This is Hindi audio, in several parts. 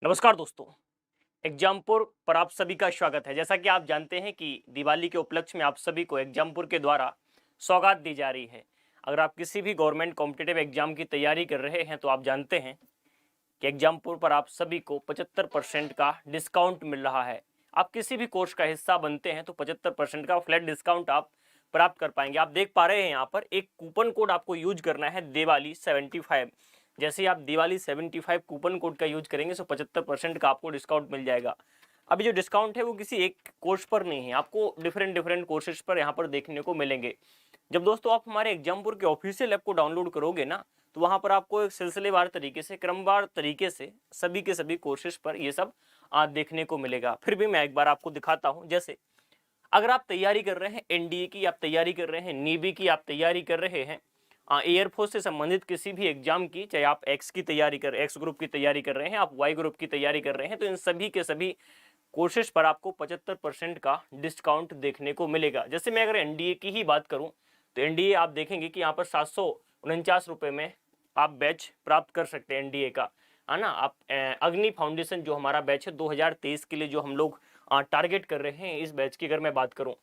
नमस्कार दोस्तों। एग्जामपुर पर आप सभी का स्वागत है। जैसा कि आप जानते हैं कि दिवाली के उपलक्ष्य में आप सभी को एग्जामपुर के द्वारा सौगात दी जा रही है। अगर आप किसी भी गवर्नमेंट कॉम्पिटिटिव एग्जाम की तैयारी कर रहे हैं तो आप जानते हैं कि एग्जामपुर पर आप सभी को 75% का डिस्काउंट मिल रहा है। आप किसी भी कोर्स का हिस्सा बनते हैं तो 75% का फ्लैट डिस्काउंट आप प्राप्त कर पाएंगे। आप देख पा रहे हैं यहाँ पर एक कूपन कोड आपको यूज करना है, दिवाली 75। जैसे ही आप दिवाली 75 कूपन कोड का यूज करेंगे तो 75% का आपको डिस्काउंट मिल जाएगा। अभी जो डिस्काउंट है वो किसी एक कोर्स पर नहीं है, आपको डिफरेंट डिफरेंट कोर्सेज पर यहाँ पर देखने को मिलेंगे। जब दोस्तों आप हमारे एग्जामपुर के ऑफिशियल ऐप को डाउनलोड करोगे ना, तो वहां पर आपको एक सिलसिलेवार तरीके से, क्रमवार तरीके से सभी के सभी कोर्सेज पर ये सब देखने को मिलेगा। फिर भी मैं एक बार आपको दिखाता हूं। जैसे अगर आप तैयारी कर रहे हैं एनडीए की, आप तैयारी कर रहे हैं नीबी की, आप तैयारी कर रहे हैं एयरफोर्स से संबंधित किसी भी एग्जाम की, चाहे आप एक्स की तैयारी कर, एक्स ग्रुप की तैयारी कर रहे हैं, आप वाई ग्रुप की तैयारी कर रहे हैं, तो इन सभी के सभी कोर्सेज पर आपको 75% का डिस्काउंट देखने को मिलेगा। जैसे मैं अगर एनडीए की ही बात करूं तो एनडीए आप देखेंगे कि यहाँ पर 749 रुपये में आप बैच प्राप्त कर सकते हैं एनडीए का, है ना। आप अग्नि फाउंडेशन जो हमारा बैच है 2023 के लिए जो हम लोग टारगेट कर रहे हैं, इस बैच की अगर मैं बात करूं,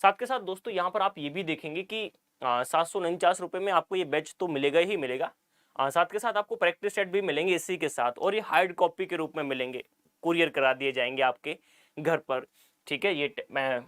साथ के साथ दोस्तों यहाँ पर आप ये भी देखेंगे कि 749 रुपये में आपको ये बैच तो मिलेगा ही मिलेगा। साथ के साथ आपको प्रैक्टिस सेट भी मिलेंगे इसी के साथ, और ये हार्ड कॉपी के रूप में मिलेंगे, कुरियर करा दिए जाएंगे आपके घर पर। ठीक है, ये मैं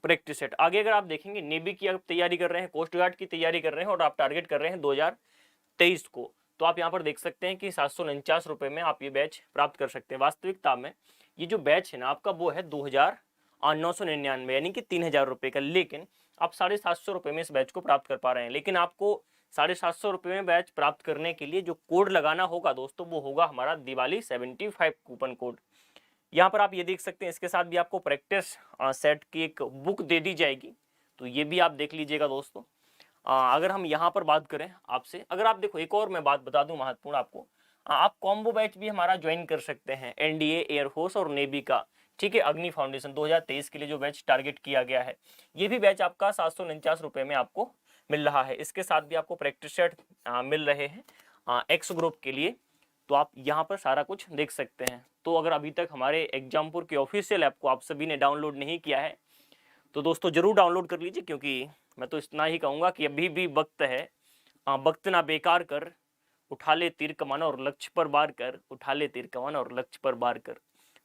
प्रैक्टिस सेट। आगे अगर आप देखेंगे नेवी की आप तैयारी कर रहे हैं, कोस्ट गार्ड की तैयारी कर रहे हैं और आप टारगेट कर रहे हैं 2023 को, तो आप यहाँ पर देख सकते हैं कि 749 रुपये में आप ये बैच प्राप्त कर सकते हैं। वास्तविकता में ये जो बैच है ना आपका, वो है 2,999 यानी कि 3,000 रुपये का, लेकिन आप 750 रुपये में इस बैच को प्राप्त कर पा रहे हैं। लेकिन आपको 750 रुपये में बैच प्राप्त करने के लिए जो कोड लगाना होगा दोस्तों, वो होगा हमारा दिवाली 75 कूपन कोड। यहाँ पर आप ये देख सकते हैं, इसके साथ भी आपको प्रैक्टिस सेट की एक बुक दे दी जाएगी, तो ये भी आप देख लीजिएगा दोस्तों। अगर हम यहाँ पर बात करें आपसे, अगर आप देखो एक और मैं बात बता दूं महत्वपूर्ण आपको, आप कॉम्बो बैच भी हमारा ज्वाइन कर सकते हैं एनडीए, एयरफोर्स और नेवी का। ठीक है, अग्नि फाउंडेशन 2023 के लिए जो बैच टारगेट किया गया है, ये भी बैच आपका 749 रुपये में आपको मिल रहा है। इसके साथ भी आपको प्रैक्टिस सेट मिल रहे हैं एक्स ग्रुप के लिए, तो आप यहाँ पर सारा कुछ देख सकते हैं। तो अगर अभी तक हमारे एग्जामपुर के ऑफिशियल ऐप को आप सभी ने डाउनलोड नहीं किया है तो दोस्तों जरूर डाउनलोड कर लीजिए, क्योंकि मैं तो इतना ही कहूँगा कि अभी भी वक्त है। वक्त ना बेकार कर, उठा ले तीर कमान और लक्ष्य पर वार कर, उठा ले तीर कमान और लक्ष्य पर वार कर।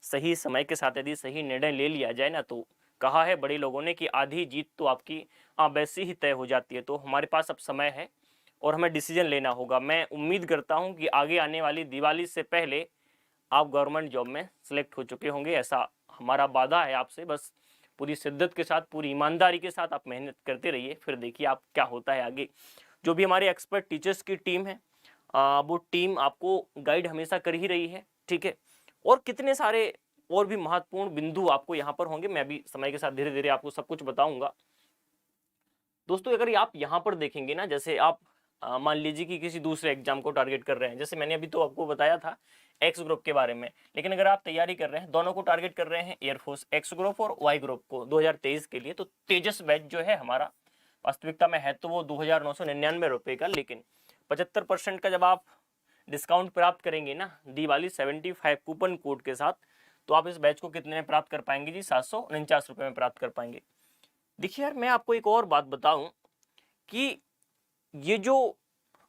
सही समय के साथ यदि सही निर्णय ले लिया जाए ना, तो कहा है बड़े लोगों ने कि आधी जीत तो आपकी वैसी ही तय हो जाती है। तो हमारे पास अब समय है और हमें डिसीजन लेना होगा। मैं उम्मीद करता हूं कि आगे आने वाली दिवाली से पहले आप गवर्नमेंट जॉब में सिलेक्ट हो चुके होंगे, ऐसा हमारा वादा है आपसे। बस पूरी शिद्दत के साथ, पूरी ईमानदारी के साथ आप मेहनत करते रहिए, फिर देखिए आप क्या होता है आगे। जो भी हमारे एक्सपर्ट टीचर्स की टीम है, वो टीम आपको गाइड हमेशा कर ही रही है। ठीक है, और कितने सारे और भी महत्वपूर्ण बिंदु आपको यहाँ पर होंगे, मैं भी समय के साथ धीरे धीरे आपको सब कुछ बताऊंगा दोस्तों। अगर आप यहाँ पर देखेंगे ना, जैसे आप मान लीजिए कि किसी दूसरे एग्जाम को टारगेट कर रहे हैं, जैसे मैंने अभी तो आपको बताया था एक्स ग्रुप के बारे में, लेकिन अगर आप तैयारी कर रहे हैं, दोनों को टारगेट कर रहे हैं, एयरफोर्स एक्स ग्रुप और वाई ग्रुप को 2023 के लिए, तो तेजस बैच जो है हमारा, वास्तविकता में है तो वो 2,999 रुपये का, लेकिन 75% का जब आप डिस्काउंट प्राप्त करेंगे ना दिवाली 75 कूपन कोड के साथ, तो आप इस बैच को कितने में प्राप्त कर पाएंगे जी? 749 रुपये में प्राप्त कर पाएंगे। देखिए यार, मैं आपको एक और बात बताऊं कि ये जो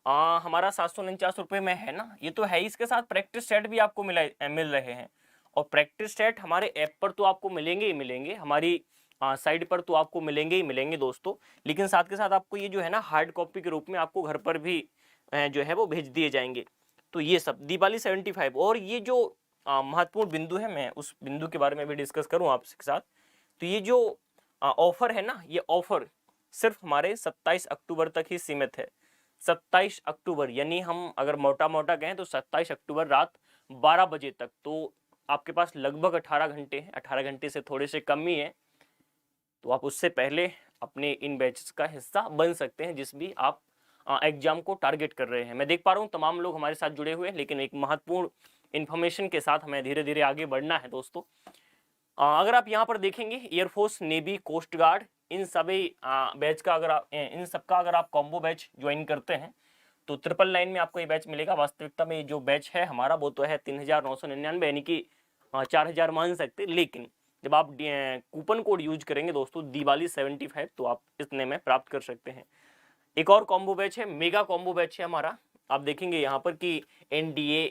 हमारा 749 रुपये में है ना, ये तो है, इसके साथ प्रैक्टिस सेट भी आपको मिल रहे हैं। और प्रैक्टिस सेट हमारे ऐप पर तो आपको मिलेंगे ही मिलेंगे, हमारी साइट पर तो आपको मिलेंगे ही मिलेंगे दोस्तों, लेकिन साथ के साथ आपको ये जो है ना हार्ड कॉपी के रूप में आपको घर पर भी जो है वो भेज दिए जाएंगे। तो ये सब दिवाली 75, और ये जो महत्वपूर्ण बिंदु है, मैं उस बिंदु के बारे में भी डिस्कस करूँ आपके साथ। तो ये जो ऑफर है ना, ये ऑफर सिर्फ हमारे 27 अक्टूबर तक ही सीमित है। 27 अक्टूबर यानी हम अगर मोटा मोटा कहें तो 27 अक्टूबर रात 12 बजे तक, तो आपके पास लगभग 18 घंटे हैं, 18 घंटे से थोड़े से कम ही है। तो आप उससे पहले अपने इन बैचेस का हिस्सा बन सकते हैं, जिस भी आप एग्जाम को टारगेट कर रहे हैं। मैं देख पा रहा हूँ तमाम लोग हमारे साथ जुड़े हुए हैं, लेकिन एक महत्वपूर्ण इन्फॉर्मेशन के साथ हमें धीरे धीरे आगे बढ़ना है दोस्तों। अगर आप यहाँ पर देखेंगे एयरफोर्स, नेवी, कोस्ट गार्ड, इन सभी बैच का अगर आप इन सबका अगर आप कॉम्बो बैच ज्वाइन करते हैं तो 999 में आपको ये बैच मिलेगा। वास्तविकता में जो बैच है हमारा वो तो है 3999, यानी कि 4000 मान सकते, लेकिन जब आप कूपन कोड यूज करेंगे दोस्तों दिवाली 75, तो आप इतने में प्राप्त कर सकते हैं। एक और कॉम्बो बैच है, मेगा कॉम्बो बैच है हमारा। आप देखेंगे यहाँ पर कि एनडीए,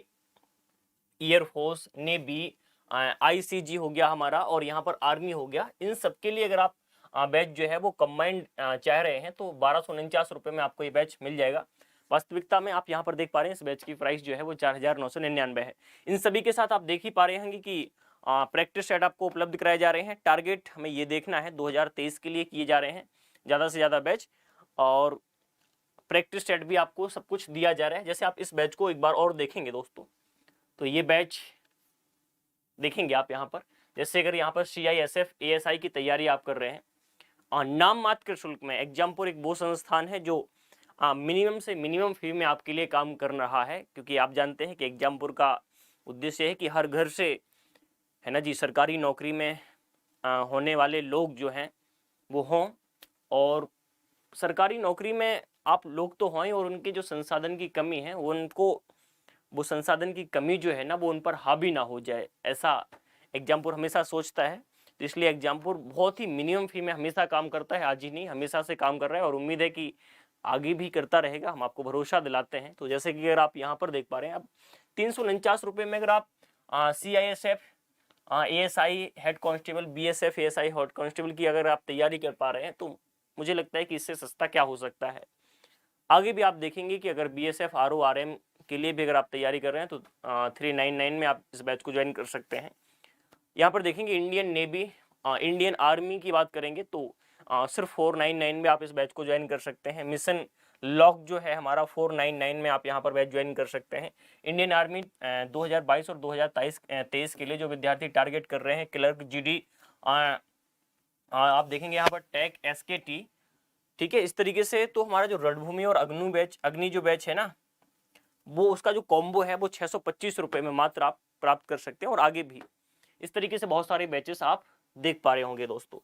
एयरफोर्स, नेवी, आईसीजी हो गया हमारा, और यहाँ पर आर्मी हो गया। इन सबके लिए अगर आप बैच जो है वो कंबाइंड चाह रहे हैं तो 1249 रुपये में आपको ये बैच मिल जाएगा। वास्तविकता में आप यहाँ पर देख पा रहे हैं इस बैच की प्राइस जो है वो 4999 है। इन सभी के साथ आप देख ही पा रहे हैं कि प्रैक्टिस सेट आपको उपलब्ध कराए जा रहे हैं। टारगेट हमें ये देखना है 2023 के लिए किए जा रहे हैं ज़्यादा से ज़्यादा बैच, और प्रैक्टिस सेट भी आपको सब कुछ दिया जा रहा है। जैसे आप इस बैच को एक बार और देखेंगे दोस्तों, तो ये बैच देखेंगे आप यहाँ पर, जैसे अगर यहाँ पर CISF ASI की तैयारी आप कर रहे हैं, नाम मात्र शुल्क में एग्जामपुर एक वो संस्थान है जो मिनिमम से मिनिमम फी में आपके लिए काम कर रहा है, क्योंकि आप जानते हैं कि एग्जामपुर का उद्देश्य है कि हर घर से, है ना जी, सरकारी नौकरी में होने वाले लोग जो हैं वो हों, और सरकारी नौकरी में आप लोग तो हों और उनके जो संसाधन की कमी है वो संसाधन की कमी जो है ना वो उन पर हावी ना हो जाए, ऐसा एग्जामपुर हमेशा सोचता है। तो इसलिए एग्जामपुर बहुत ही मिनिमम फी में हमेशा काम करता है, आज ही नहीं हमेशा से काम कर रहा है, और उम्मीद है कि आगे भी करता रहेगा, हम आपको भरोसा दिलाते हैं। तो जैसे कि अगर आप यहाँ पर देख पा रहे हैं, अब 349 रुपये में अगर आप CISF ASI head constable, BSF ASI head constable की अगर आप तैयारी कर पा रहे हैं, तो मुझे लगता है कि इससे सस्ता क्या हो सकता है। आगे भी आप देखेंगे कि अगर BSF RO RM के लिए भी अगर आप तैयारी कर रहे हैं तो 399 में आप इस बैच को ज्वाइन कर सकते हैं। यहाँ पर देखेंगे इंडियन नेवी, इंडियन आर्मी की बात करेंगे तो सिर्फ 499 में आप इस बैच को ज्वाइन कर सकते हैं। मिशन लॉक जो है हमारा 499 में आप यहाँ पर बैच ज्वाइन कर सकते हैं। इंडियन आर्मी 2022 और 2023 के लिए जो विद्यार्थी टारगेट कर रहे हैं, क्लर्क GD, आप देखेंगे यहाँ पर टैक SKT, ठीक है, इस तरीके से। तो हमारा जो रणभूमि और अग्नि जो बैच है ना, वो उसका जो कॉम्बो है वो 625 रुपये में मात्र आप प्राप्त कर सकते हैं, और आगे भी इस तरीके से बहुत सारे बैचेस आप देख पा रहे होंगे दोस्तों।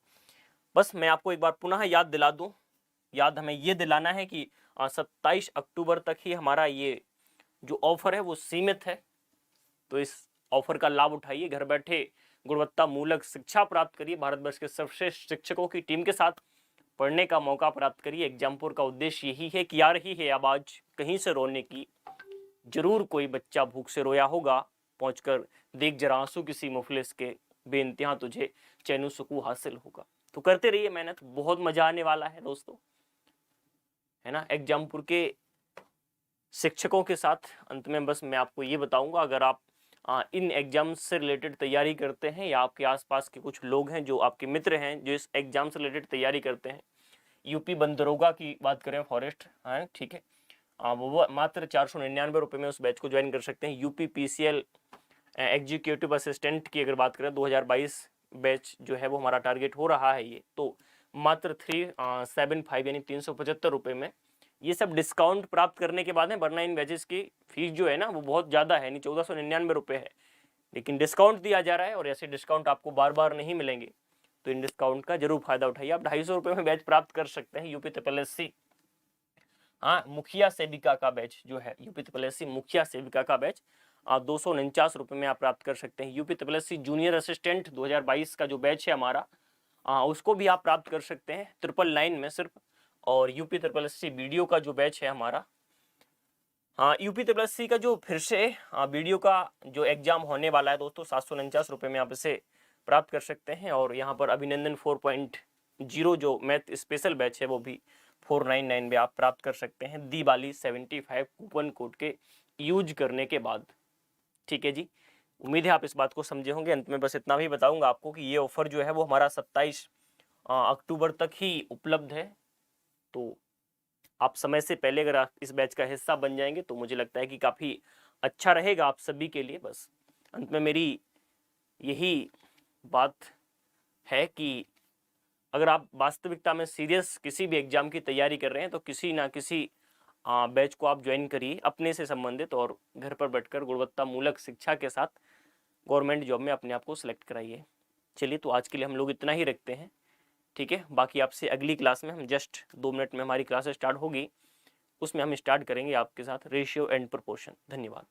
बस मैं आपको एक बार पुनः याद दिला दूं, याद हमें ये दिलाना है कि 27 अक्टूबर तक ही हमारा ये जो ऑफर है वो सीमित है। तो इस ऑफर का लाभ उठाइए, घर बैठे गुणवत्ता मूलक शिक्षा प्राप्त करिए, भारतवर्ष के सर्वश्रेष्ठ शिक्षकों की टीम के साथ पढ़ने का मौका प्राप्त करिए। एग्जामपुर का उद्देश्य यही है कि आ रही है आवाज कहीं से रोने की, जरूर कोई बच्चा भूख से रोया होगा, पहुंचकर देख जरा आंसू किसी मुफलिस के, बेइंतहा तुझे चैन सुकून हासिल होगा। तो करते रहिए मेहनत, बहुत मजा आने वाला है दोस्तों, है ना। एग्जामपुर के शिक्षकों के साथ अंत में बस मैं आपको ये बताऊंगा, अगर आप इन एग्जाम से रिलेटेड तैयारी करते हैं, या आपके आसपास के कुछ लोग हैं जो आपके मित्र हैं जो इस एग्जाम से रिलेटेड तैयारी करते हैं, यूपी वन दरोगा की बात करें, फॉरेस्ट, हाँ ठीक है, वो मात्र 499 रुपये में उस बैच को ज्वाइन कर सकते हैं। यूपी PCL एग्जीक्यूटिव असिस्टेंट की अगर बात करें 2022 बैच जो है वो हमारा टारगेट हो रहा है, ये तो मात्र 375 यानी 375 रुपये में। ये सब डिस्काउंट प्राप्त करने के बाद है, वरना इन बैचेस की फीस जो है ना वो बहुत ज़्यादा है, यानी 1499 रुपये है, लेकिन डिस्काउंट दिया जा रहा है, और ऐसे डिस्काउंट आपको बार बार नहीं मिलेंगे। तो इन डिस्काउंट का जरूर फायदा उठाइए। आप 250 रुपये में बैच प्राप्त कर सकते हैं यूपी SSC, हाँ, मुखिया सेविका का बैच जो है, यूपी SSC मुखिया सेविका का बैच 249 रुपये में आप प्राप्त कर सकते हैं। यूपी SSC जूनियर असिस्टेंट 2022 का जो बैच है हमारा, उसको भी आप प्राप्त कर सकते हैं 999 में सिर्फ। और यूपी SSC वीडियो का जो बैच है हमारा, हाँ, यूपी SSC का जो फिर से वीडियो का जो एग्जाम होने वाला है दोस्तों, 749 रुपये में आप इसे प्राप्त कर सकते हैं। और यहाँ पर अभिनंदन 4.0 जो मैथ स्पेशल बैच है वो भी 499 में आप प्राप्त कर सकते हैं, दिवाली 75 कूपन कोड के यूज करने के बाद। ठीक है जी, उम्मीद है आप इस बात को समझे होंगे। अंत में बस इतना भी बताऊंगा आपको कि ये ऑफर जो है वो हमारा 27 अक्टूबर तक ही उपलब्ध है। तो आप समय से पहले अगर आप इस बैच का हिस्सा बन जाएंगे तो मुझे लगता है कि काफ़ी अच्छा रहेगा आप सभी के लिए। बस अंत में मेरी यही बात है कि अगर आप वास्तविकता में सीरियस किसी भी एग्जाम की तैयारी कर रहे हैं तो किसी ना किसी बैच को आप ज्वाइन करिए अपने से संबंधित, और घर पर बैठकर गुणवत्ता मूलक शिक्षा के साथ गवर्नमेंट जॉब में अपने आप को सिलेक्ट कराइए। चलिए, तो आज के लिए हम लोग इतना ही रखते हैं, ठीक है। बाकी आपसे अगली क्लास में हम जस्ट 2 मिनट में हमारी क्लास स्टार्ट होगी, उसमें हम स्टार्ट करेंगे आपके साथ रेशियो एंड प्रोपोर्शन। धन्यवाद।